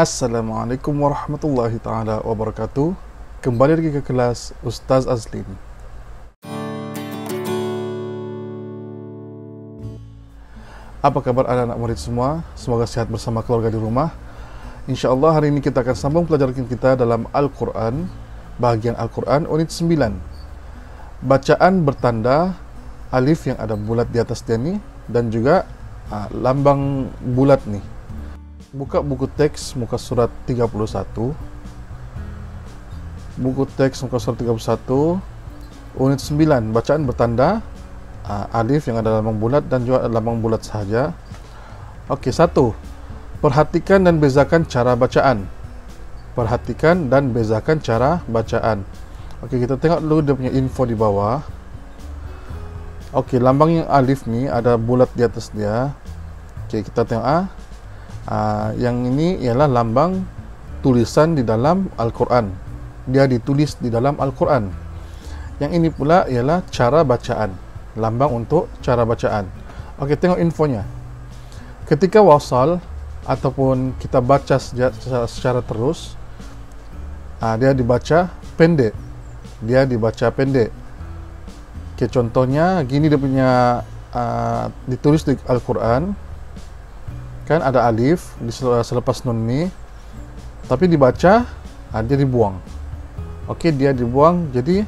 Assalamualaikum warahmatullahi taala wabarakatuh. Kembali lagi ke kelas Ustaz Azlin. Apa kabar anak-anak murid semua? Semoga sehat bersama keluarga di rumah. InsyaAllah hari ini kita akan sambung pelajaran kita dalam Al-Quran, bahagian Al-Quran unit 9. Bacaan bertanda alif yang ada bulat di atas dia ni, dan juga lambang bulat ni. Buka buku teks muka surat 31. Buku teks muka surat 31 unit 9, bacaan bertanda alif yang ada lambang bulat dan juga lambang bulat sahaja. Okey, 1. Perhatikan dan bezakan cara bacaan. Perhatikan dan bezakan cara bacaan. Okey, kita tengok dulu dia punya info di bawah. Okey, lambang yang alif ni ada bulat di atas dia. Okey, kita tengok yang ini ialah lambang tulisan di dalam Al-Quran. Dia ditulis di dalam Al-Quran. Yang ini pula ialah cara bacaan, lambang untuk cara bacaan. Okey, tengok infonya. Ketika wasal ataupun kita baca secara terus, dia dibaca pendek. Dia dibaca pendek. Okey, contohnya gini dia punya ditulis di Al-Quran. Kan ada alif di selepas nun ni, tapi dibaca dia dibuang. Okey, dia dibuang, jadi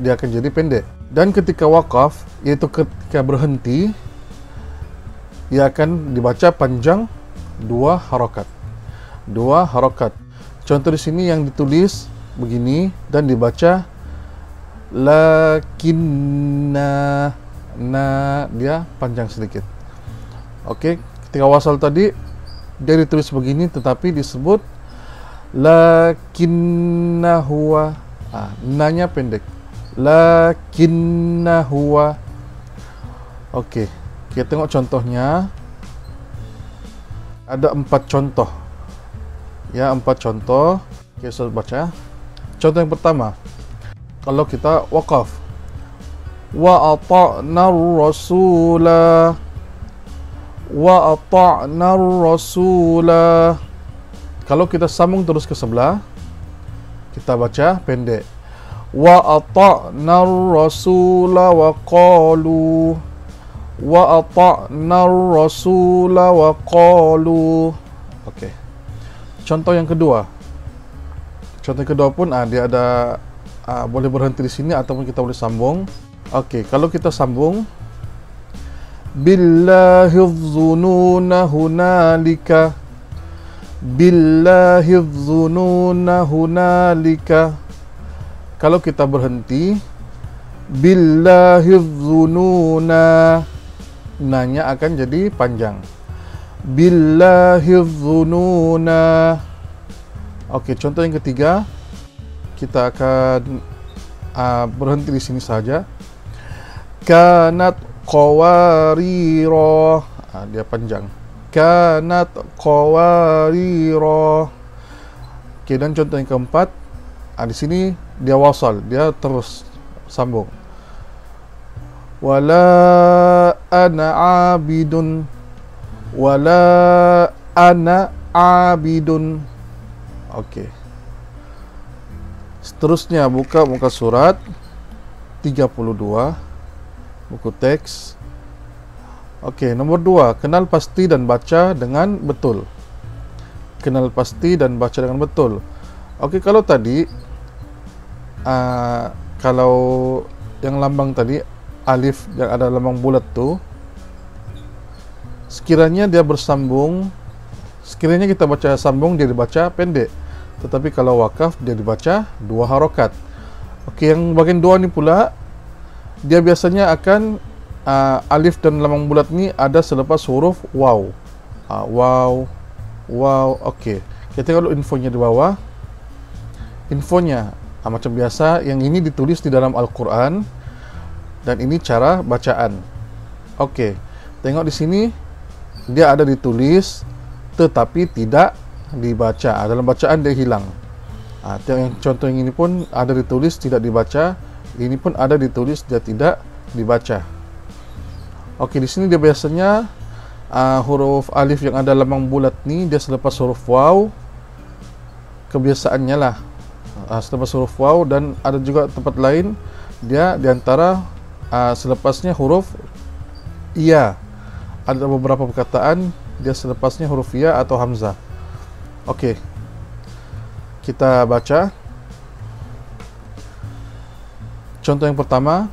dia akan jadi pendek. Dan ketika waqaf, iaitu ketika berhenti, ia akan dibaca panjang 2 harakat. 2 harakat. Contoh di sini yang ditulis begini dan dibaca lakinna, dia panjang sedikit. Okey, ketika wasal tadi dia ditulis begini tetapi disebut lakinna huwa, nanya pendek, lakinna huwa. Okey, kita tengok contohnya. Ada 4 contoh. Ya, 4 contoh. Okey, saya baca. Contoh yang pertama, kalau kita waqaf, wa ata'na ar-rasula, wa ata'na ar-rasula. Kalau kita sambung terus ke sebelah, kita baca pendek, wa ata'na ar-rasula wa qalu, wa ata'na ar-rasula wa qalu. Okey. Contoh yang kedua. Contoh yang kedua pun dia ada boleh berhenti di sini ataupun kita boleh sambung. Okey, kalau kita sambung, billahi dhununa hunalika, billahi dhununa hunalika. Kalau kita berhenti, billahi dhununa, nanya akan jadi panjang, billahi dhununa. Okey, contoh yang ketiga, kita akan berhenti di sini saja. Kanat qawarira, dia panjang, kanat qawarira. Okey, dan contoh yang keempat, di sini dia wasal, dia terus sambung, wala ana abidun, wala ana abidun. Okey, seterusnya buka muka surat 32, buku teks. Okey, nombor 2, kenal pasti dan baca dengan betul. Kenal pasti dan baca dengan betul. Okey, kalau tadi kalau yang lambang tadi alif yang ada lambang bulat tu, sekiranya dia bersambung, sekiranya kita baca sambung, dia dibaca pendek. Tetapi kalau wakaf, dia dibaca 2 harakat. Okey, yang bagian 2 ni pula, dia biasanya akan alif dan lambang bulat ni ada selepas huruf waw. Waw, waw. Okey, kita tengok dulu infonya di bawah. Infonya macam biasa, yang ini ditulis di dalam Al-Quran dan ini cara bacaan. Okey, tengok di sini dia ada ditulis tetapi tidak dibaca. Dalam bacaan dia hilang. Yang contoh yang ini pun ada ditulis tidak dibaca, ini pun ada ditulis dia tidak dibaca. Okey, di sini dia biasanya huruf alif yang ada lambang bulat ni dia selepas huruf waw kebiasaannya lah. Selepas huruf waw, dan ada juga tempat lain dia diantara selepasnya huruf iya. Ada beberapa perkataan dia selepasnya huruf iya atau hamzah. Oke, kita baca. Contoh yang pertama,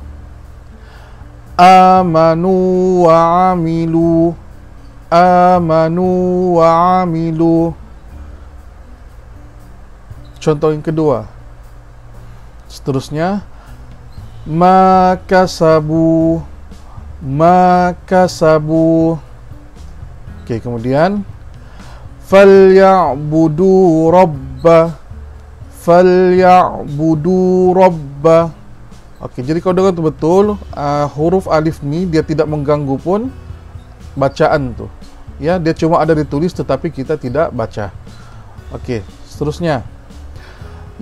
amanu wa amilu, amanu wa amilu. Contoh yang kedua, seterusnya, makasabu, makasabu. Oke, kemudian falyabudu rabba, falyabudu rabba. Oke, jadi kalau dengar betul, huruf alif ni dia tidak mengganggu pun bacaan tuh. Ya, dia cuma ada ditulis tetapi kita tidak baca. Oke, seterusnya,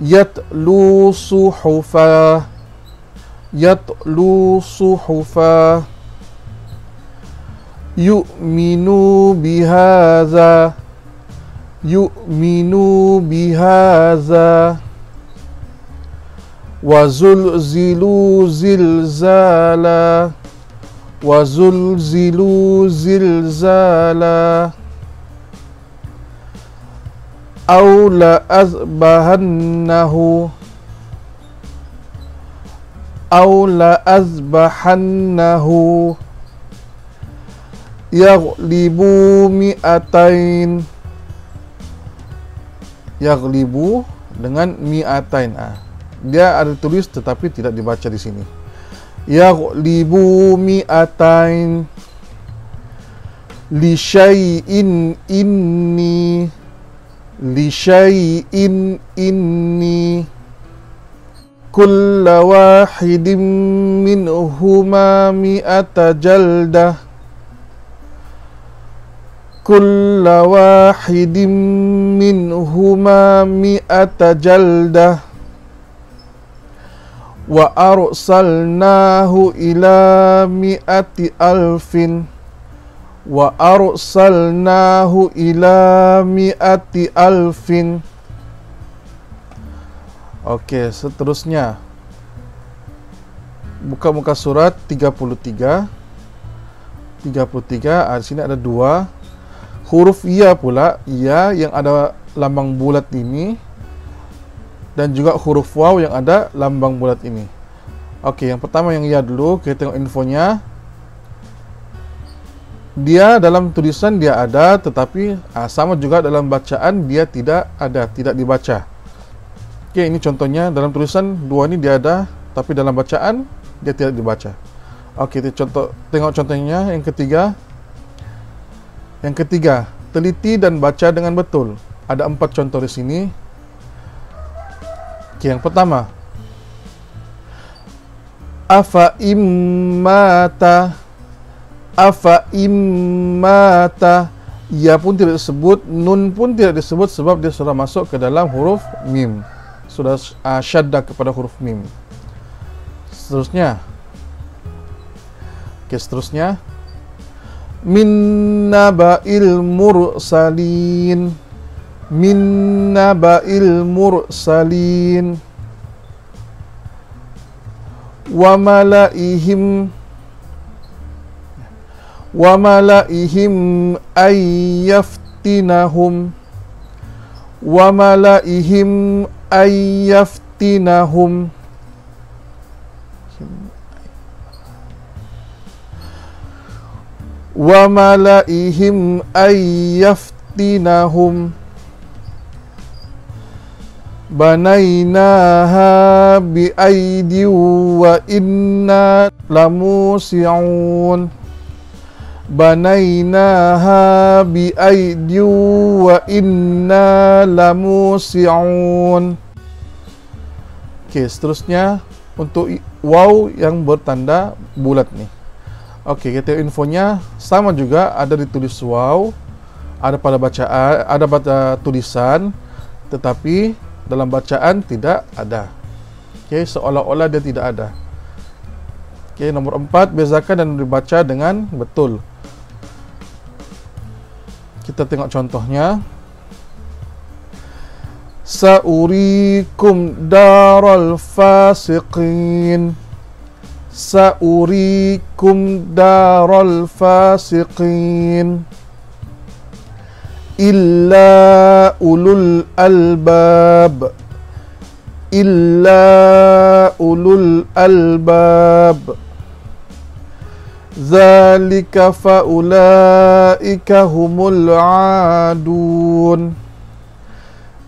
yatlu suhufa, yatlu suhufa, yu'minu bihaza, yu'minu bihaza, wazulzilu zilzala, wazulzilu zilzala, aw la azbahannahu, aw la azbahannahu, yaghlibu mi'atain, yaghlibu dengan mi'atain. Dia ada tulis tetapi tidak dibaca di sini. Yaghlibu mi'atain, li syai'in inni, li syai'in inni, kulla wahidin minhuma mi'ata jaldah, kulla wahidin minhuma mi'ata jaldah, wa arsalnahu ila mi'ati alfin, wa arsalnahu ila mi'ati alfin. Oke, seterusnya buka muka surat 33. 33, di sini ada dua huruf iya pula, iya yang ada lambang bulat ini, dan juga huruf waw yang ada lambang bulat ini. Oke, yang pertama yang ya dulu, kita tengok infonya. Dia dalam tulisan dia ada, tetapi sama juga dalam bacaan dia tidak ada, tidak dibaca. Oke, ini contohnya dalam tulisan dua ini dia ada, tapi dalam bacaan dia tidak dibaca. Oke, tengok contohnya yang ketiga. Yang ketiga, teliti dan baca dengan betul. Ada 4 contoh di sini. Oke, yang pertama, afa immata, afa immata. Ya pun tidak disebut, nun pun tidak disebut sebab dia sudah masuk ke dalam huruf mim, sudah syaddah kepada huruf mim. Seterusnya, oke, seterusnya, min naba'il mursalin, min naba'il mursalin, wa malaihim, wa malaihim ayyaftinahum, wa malaihim ayyaftinahum, wa malaihim ayyaftinahum, banainaha bi'aidi wa inna lamusi'un, banainaha bi'aidi wa inna lamusi'un. Oke, seterusnya untuk waw yang bertanda bulat nih. Oke, kita infonya sama juga, ada ditulis waw, ada pada bacaan, ada pada tulisan, tetapi dalam bacaan tidak ada. Oke, seolah-olah dia tidak ada. Oke, nomor 4, bezakan dan dibaca dengan betul. Kita tengok contohnya. Sa'urikum daral fasiqin. Sa'urikum daral fasiqin. Illa ulul albab. Illa ulul albab. Zalika faulaika humul adun.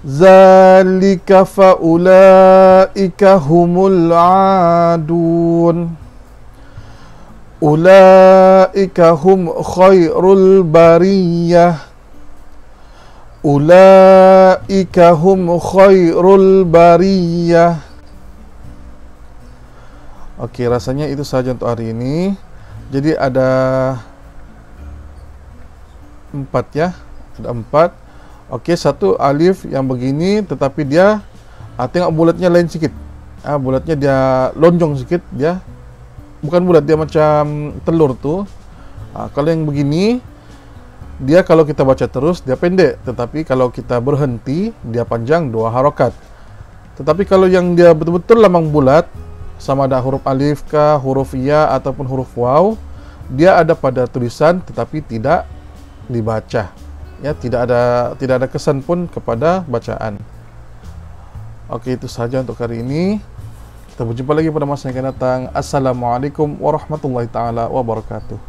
Zalika faulaika humul adun. Ulaika hum khairul bariyah. Ulaika hum khairul bariyah. Oke, rasanya itu saja untuk hari ini. Jadi ada 4 ya. Ada 4. Oke, satu alif yang begini, tetapi dia tengok bulatnya lain sedikit. Bulatnya dia lonjong sedikit, dia bukan bulat, dia macam telur tuh. Kalau yang begini, dia kalau kita baca terus dia pendek, tetapi kalau kita berhenti dia panjang 2 harokat. Tetapi kalau yang dia betul-betul lambang bulat, sama ada huruf alif kah, huruf ya ataupun huruf waw, dia ada pada tulisan tetapi tidak dibaca. Ya, tidak ada kesan pun kepada bacaan. Oke, itu saja untuk hari ini. Kita berjumpa lagi pada masa yang akan datang. Assalamualaikum warahmatullahi taala wabarakatuh.